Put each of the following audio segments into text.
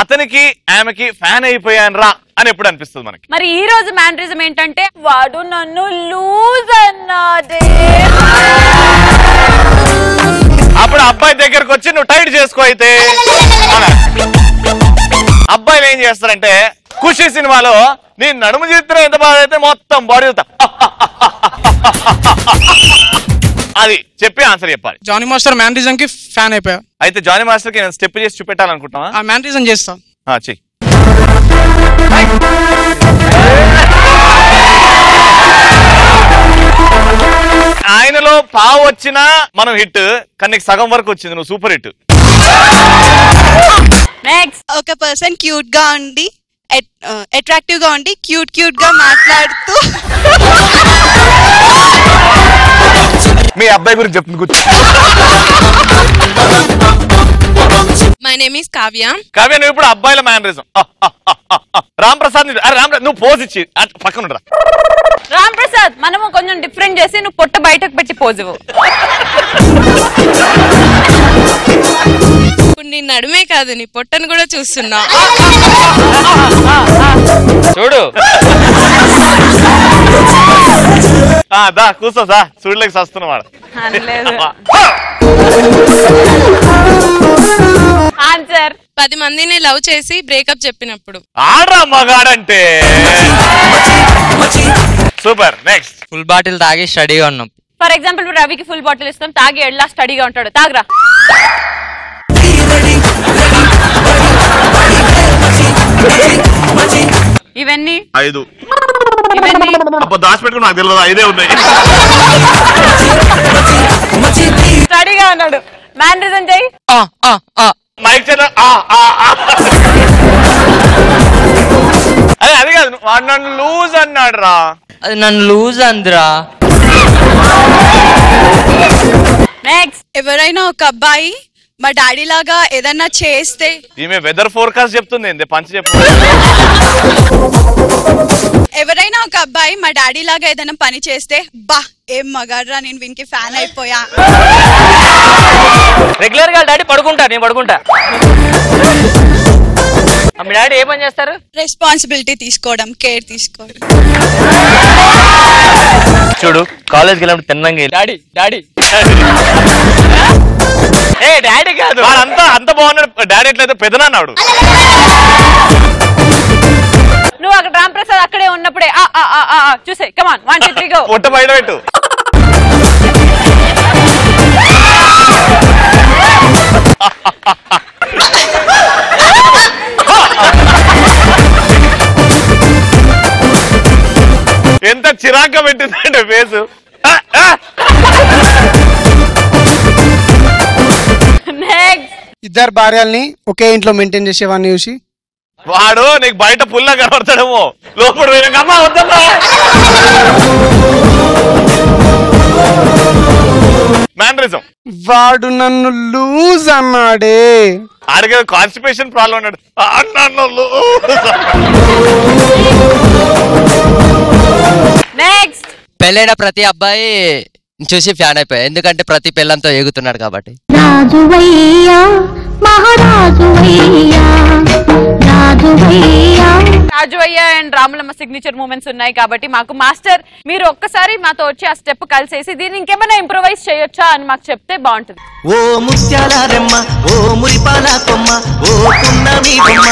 అతనికి ఆమెకి ఫ్యాన్ అయిపోయాను రా అని ఎప్పుడు అనిపిస్తుంది మనకి. మరి ఈ రోజు మ్యానరిజం ఏంటంటే వాడు నన్ను లూజ్ అన్నాడే. అప్పుడు అబ్బాయి దగ్గరకు వచ్చి నువ్వు టైట్ చేసుకో అయితే. అబ్బాయిలు ఏం చేస్తారంటే ఖుషి సినిమాలో నీ నడుము చిత్రం ఎంత బాగా అయితే మొత్తం బాడీ అది చెప్పి ఆన్సర్ చెప్పాలి. జానీ మాస్టర్ మ్యానరిజం కి ఫ్యాన్ అయిపోయా. అయితే జానీ మాస్టర్ కి నేను స్టెప్ చేసి చూపెట్టాలనుకుంటున్నా. ఆ మ్యానరిజం చేస్తా. చెయ్యి. ఆయనలో పావు వచ్చినా మనం హిట్, కానీ సగం వరకు వచ్చింది, నువ్వు సూపర్ హిట్. ఒక పర్సన్ క్యూట్ గా ఉండి అట్రాక్టివ్ గా ఉండి క్యూట్ గా మాట్లాడుతూ మీ అబ్బాయి గురించి చెప్తుంది కూర్చో. My name is Kavya. Kavya నువ్వు ఇప్పుడు అబ్బాయిల మ్యానరిజం. రామ్ ప్రసాద్ నువ్వు పోజ్ ఇచ్చి పక్కన ఉండరా. రామ్ ప్రసాద్ మనము కొంచెం డిఫరెంట్ చేసి నువ్వు పొట్ట బయటకు పెట్టి పోజు. ఇప్పుడు నీ నడుమే కాదు నీ పొట్టను కూడా చూస్తున్నా. చూడు దా కూర్చో దా చూడలేక వస్తున్నవాడు. ఆన్సర్ 10 మందిని లవ్ చేసి బ్రేకప్ చెప్పినప్పుడు. ఆడ్రా మగాడంటే. సూపర్. నెక్స్ట్. ఫుల్ బాటిల్ తాగి స్టడీగా ఉన్నాం. ఫర్ ఎగ్జాంపుల్ రవికి ఫుల్ బాటిల్ ఇస్తాం, తాగి ఎడ్లా స్టడీగా ఉంటాడు. తాగరా. ఇవన్నీ 5. ఇవన్నీ దాచిపెట్టుకుని నాకు తెలియదు 5 ఉన్నాయి. స్టడీగా ఉన్నాడు. మ్యానరిజం చెయ్యి. మైక్ అదే అది కాదు, వాడు నన్ను లూజ్ అన్నాడు రా. అది నన్ను లూజ్ అందిరా. నెక్స్ట్. ఎవరైనా ఒక అబ్బాయి మా డాడీ లాగా ఏదన్నా చేస్తే. ఈమె వెదర్ ఫోర్కాస్ట్ చెప్తుంది ఏంది పంచి చెప్పు. ఎవరైనా ఒక అబ్బాయి మా డాడీ లాగా ఏదైనా పని చేస్తే బా ఏం మగాడ్రా నేను వీనికి ఫ్యాన్ అయిపోయా. రెగ్యులర్ గా డాడీ పడుకుంటా, నేను పడుకుంటా. మీ డాడీ ఏ పని చేస్తారు? రెస్పాన్సిబిలిటీ తీసుకోవడం, కేర్ తీసుకోవడం. చూడు కాలేజ్కి వెళ్ళినప్పుడు తిన్నంగా డాడీ డాడీ ఏ డాడీ కాదు అంత బాగున్నాడు. డాడీ ఎట్లయితే పెదనాన్నాడు. నువ్వు అక్కడ రామ్ ప్రసాద్ అక్కడే ఉన్నప్పుడే చూసే కమాన్ 1 2 3 గో. పొట్ట బయట పెట్టు. ఎంత చిరాగ్గా పెట్టిందంటే ఫేసు. ఇద్దరు భార్యల్ని ఒకే ఇంట్లో మెయింటైన్ చేసేవాడిని చూసి వాడు నీకు బయట పుల్ల కనబడతాడేమో, లోపల పోయినాకమ్మా వద్దమ్మా. మ్యానరిజం. వాడు నన్ను లూజ్ అన్నాడే. ఆడికి కాన్స్టిపేషన్ ప్రాబ్లం అన్నాడు. నెక్స్ట్. పెళ్ళైన ప్రతి అబ్బాయి చూసి ఫ్యాన్ అయిపోయా, ఎందుకంటే ప్రతి పెళ్ళంతో ఎగుతున్నాడు కాబట్టి. రాజువయ్య అండ్ రాములమ్మ సిగ్నేచర్ మూమెంట్స్ ఉన్నాయి కాబట్టి మాకు మాస్టర్ మీరు ఒక్కసారి మాతో వచ్చి ఆ స్టెప్ కలిసేసి దీన్ని ఇంకేమైనా ఇంప్రూవైజ్ చేయొచ్చా అని మాకు చెప్తే బాగుంటుంది. ఓ ముత్యాల రెమ్మ, ఓ మురిపాల కొమ్మ, ఓ పున్నమి బొమ్మ,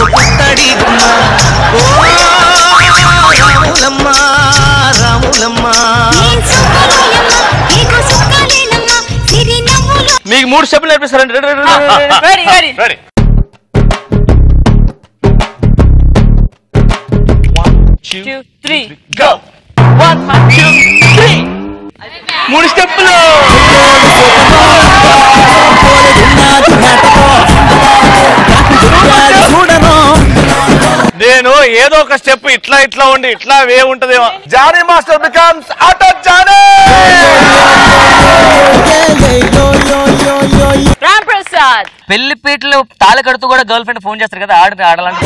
ఓ పుత్తడి బొమ్మ, ఓ రాములమ్మ రాములమ్మ. మీకు 3 స్టెప్లు నేర్పిస్తారండి. Ready ready ready. 1 2 3 గో. 1 2 3 3 స్టెప్లు. నేను ఏదో ఒక స్టెప్ ఇట్లా ఇట్లా ఉండి ఇట్లా వే ఉంటదేమో. Jani master becomes auto Jani. Ram Prasad. పెళ్లి పీటలు తాళి కడుతూ కూడా గర్ల్ ఫ్రెండ్ ఫోన్ చేస్తారు కదా, ఆడాలంటే.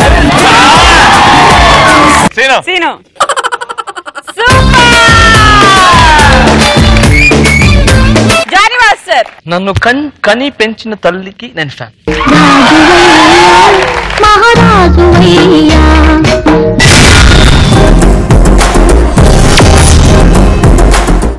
సీను. జానీ మాస్టర్. నన్ను కని పెంచిన తల్లికి నేను ఫ్యాన్. మహారాజు